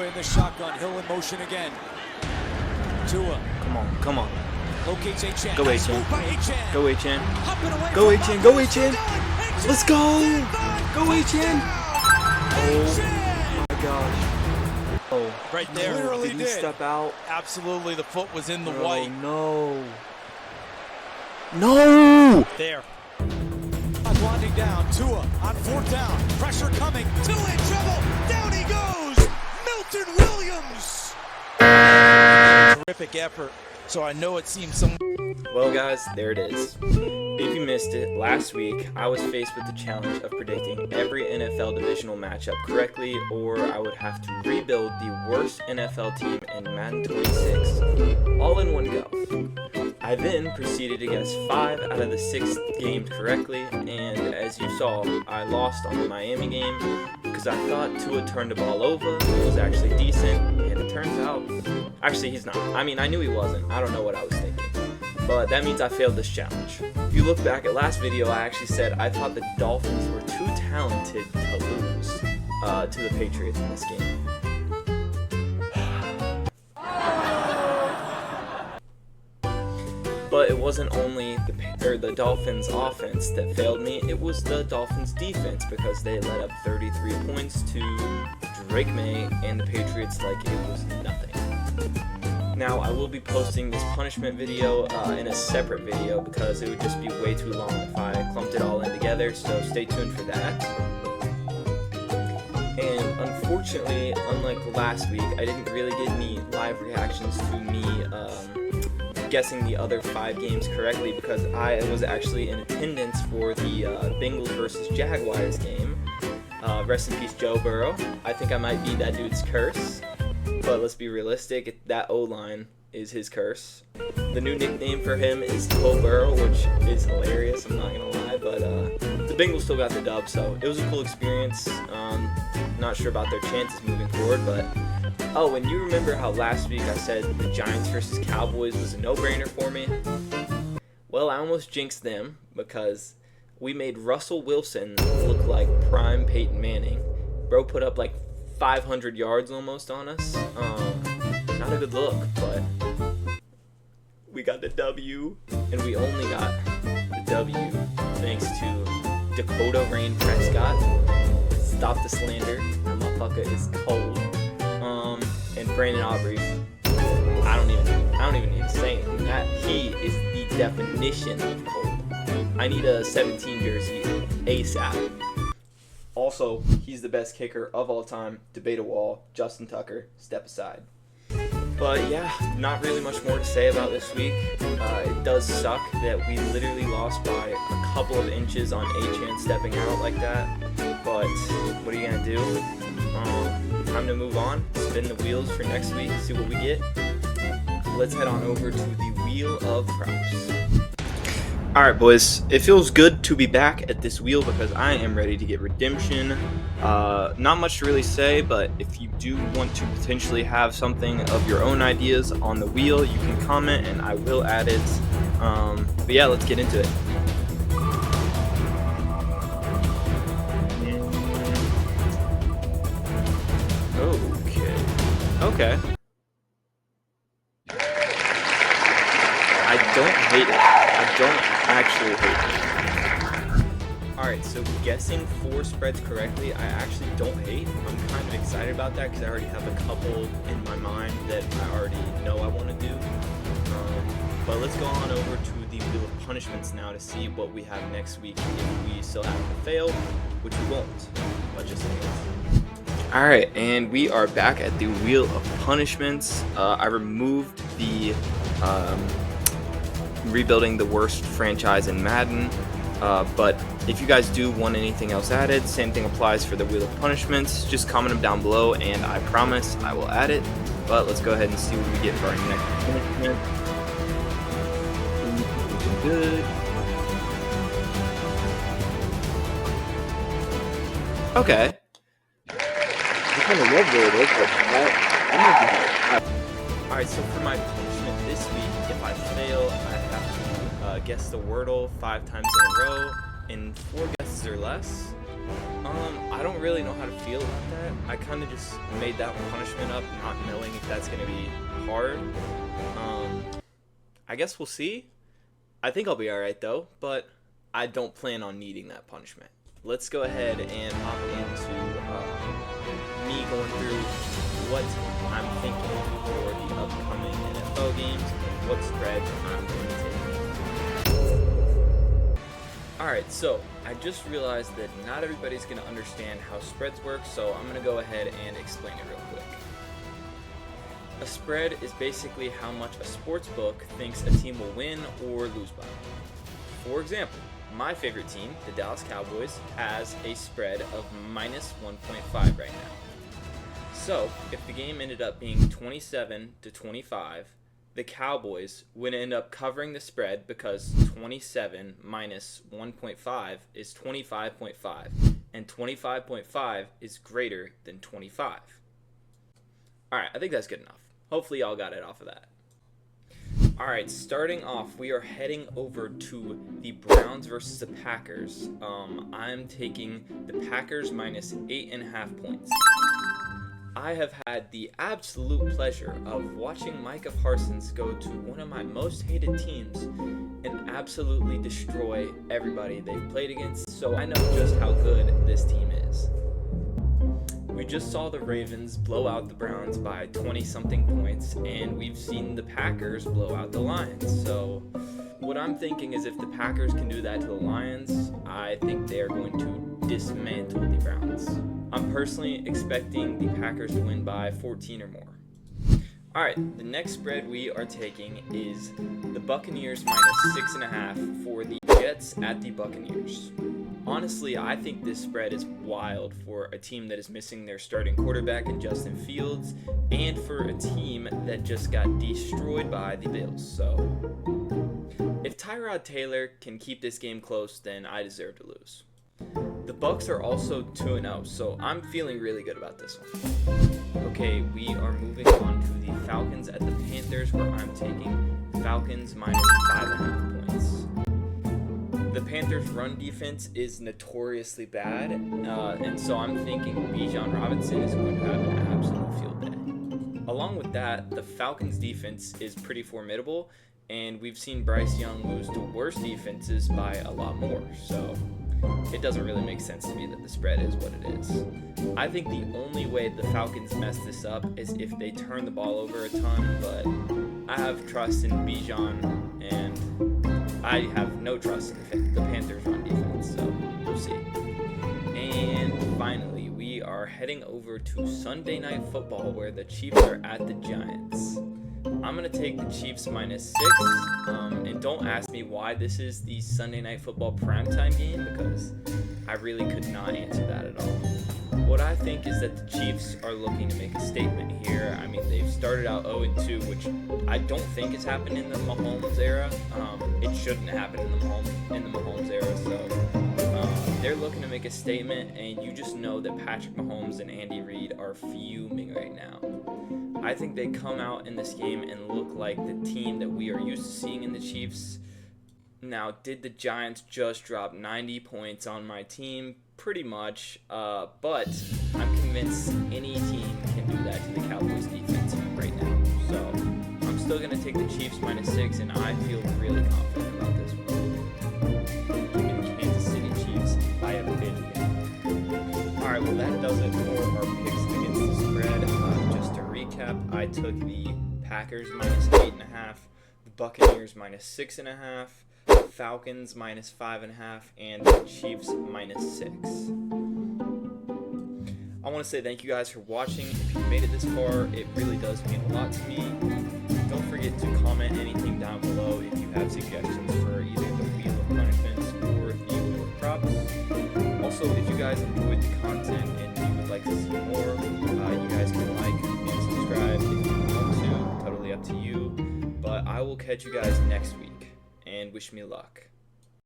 away in the shotgun. Hill in motion again. Tua. Come on. Locates HN. Go Nice HN. move by HN. Go HN. Hopping away Go from HN. Buck. Go It's HN. done. Let's go. Go HN. HN. Oh my gosh. Oh, Right there. Literally did he did. step out? Absolutely, the foot was in the Oh, white. no. No! There. Winding down. Tua on fourth down. Pressure coming. Tua in trouble. Down he goes. Milton Williams. Terrific effort. So I know it seems some. Well, guys, there it is. If you missed it, last week I was faced with the challenge of predicting every NFL divisional matchup correctly, or I would have to rebuild the worst NFL team in Madden 26, all in one go. I then proceeded to guess 5 out of the 6 games correctly, and as you saw, I lost on the Miami game because I thought Tua turned the ball over, was actually decent, and it turns out, actually he's not. I mean, I knew he wasn't. I don't know what I was thinking. But that means I failed this challenge. If you look back at last video, I actually said I thought the Dolphins were too talented to lose to the Patriots in this game. But it wasn't only the Dolphins offense that failed me, it was the Dolphins defense because they let up 33 points to Drake May and the Patriots like it was nothing. Now, I will be posting this punishment video in a separate video because it would just be way too long if I clumped it all in together, so stay tuned for that. And unfortunately, unlike last week, I didn't really get any live reactions to me guessing the other 5 games correctly because I was actually in attendance for the Bengals versus Jaguars game. Rest in peace, Joe Burrow. I think I might be that dude's curse. But let's be realistic, that O-line is his curse. The new nickname for him is Joe Burrow, which is hilarious, I'm not gonna lie, but the Bengals still got the dub, so it was a cool experience. Not sure about their chances moving forward, but oh, and you remember how last week I said the Giants versus Cowboys was a no-brainer for me? Well, I almost jinxed them because we made Russell Wilson look like prime Peyton Manning. Bro put up like 500 yards almost on us. Not a good look, but we got the W, and we only got the W thanks to Dakota Rain Prescott. Stop the slander, that motherfucker is cold. And Brandon Aubrey, I don't even need to say anything. That he is the definition of cold. I need a 17 jersey ASAP. Also, he's the best kicker of all time. Debate a wall. Justin Tucker, step aside. But yeah, not really much more to say about this week. It does suck that we literally lost by a couple of inches on A-Chan stepping out like that. But what are you gonna do? Time to move on. Spin the wheels for next week. See what we get. Let's head on over to the Wheel of Props. Alright boys, it feels good to be back at this wheel because I am ready to get redemption. Not much to really say, but if you do want to potentially have something of your own ideas on the wheel, you can comment and I will add it. But yeah, let's get into it. Okay. I don't hate it. I don't actually hate it. Alright, so guessing 4 spreads correctly, I actually don't hate. I'm kind of excited about that because I already have a couple in my mind that I already know I want to do. But let's go on over to the Wheel of Punishments now to see what we have next week if we still happen to fail, which we won't. But just in case. Alright, and we are back at the Wheel of Punishments. I removed the rebuilding the worst franchise in Madden, but if you guys do want anything else added, same thing applies for the Wheel of Punishments. Just comment them down below and I promise I will add it. But let's go ahead and see what we get for our next punishment. Good. Okay. Alright, so for my punishment this week, if I fail, I have to guess the Wordle 5 times in a row in 4 guesses or less. I don't really know how to feel about that. I kind of just made that punishment up, not knowing if that's going to be hard. I guess we'll see. I think I'll be alright though, but I don't plan on needing that punishment. Let's go ahead and hop into me going through what I'm thinking for the upcoming NFL games and what spreads I'm going to take. Alright, so I just realized that not everybody's going to understand how spreads work, so I'm going to go ahead and explain it real quick. A spread is basically how much a sports book thinks a team will win or lose by. For example, my favorite team, the Dallas Cowboys, has a spread of minus 1.5 right now. So, if the game ended up being 27-25, the Cowboys would end up covering the spread because 27 minus 1.5 is 25.5, and 25.5 is greater than 25. Alright, I think that's good enough. Hopefully y'all got it off of that. Alright, starting off, we are heading over to the Browns versus the Packers. I'm taking the Packers minus 8.5 points. I have had the absolute pleasure of watching Micah Parsons go to one of my most hated teams and absolutely destroy everybody they've played against, so I know just how good this team is. We just saw the Ravens blow out the Browns by 20-something points, and we've seen the Packers blow out the Lions, so what I'm thinking is if the Packers can do that to the Lions, I think they're going to dismantle the Browns. I'm personally expecting the Packers to win by 14 or more. Alright, the next spread we are taking is the Buccaneers minus 6.5 for the Jets at the Buccaneers. Honestly, I think this spread is wild for a team that is missing their starting quarterback in Justin Fields and for a team that just got destroyed by the Bills. So, if Tyrod Taylor can keep this game close, then I deserve to lose. The Bucs are also 2-0, so I'm feeling really good about this one. Okay, we are moving on to the Falcons at the Panthers, where I'm taking Falcons minus 5.5 points. The Panthers' run defense is notoriously bad, and so I'm thinking Bijan Robinson is going to have an absolute field day. Along with that, the Falcons' defense is pretty formidable, and we've seen Bryce Young lose to worse defenses by a lot more, so it doesn't really make sense to me that the spread is what it is. I think the only way the Falcons mess this up is if they turn the ball over a ton, but I have trust in Bijan, and I have no trust in the Panthers' run defense, so we'll see. And finally, we are heading over to Sunday Night Football, where the Chiefs are at the Giants. I'm going to take the Chiefs minus 6, and don't ask me why this is the Sunday Night Football primetime game, because I really could not answer that at all. What I think is that the Chiefs are looking to make a statement here. I mean, they've started out 0-2, which I don't think has happened in the Mahomes era. It shouldn't happen in the Mahomes era, so they're looking to make a statement, and you just know that Patrick Mahomes and Andy Reid are fuming right now. I think they come out in this game and look like the team that we are used to seeing in the Chiefs. Now, did the Giants just drop 90 points on my team? Pretty much, but I'm convinced any team can do that to the Cowboys defense right now. So, I'm still going to take the Chiefs minus 6, and I feel really confident about this one. Give me the Kansas City Chiefs by a big game. Alright, well that does it for our picks against the spread. Just to recap, I took the Packers minus 8.5, the Buccaneers minus 6.5, Falcons minus 5.5, and the Chiefs minus 6. I want to say thank you guys for watching. If you made it this far, it really does mean a lot to me. Don't forget to comment anything down below if you have suggestions for either the Wheel of Punishments or the Wheel of Props. Also, if you guys enjoyed the content and you would like to see more, you guys can like and subscribe if you want to. Totally up to you. But I will catch you guys next week, and wish me luck.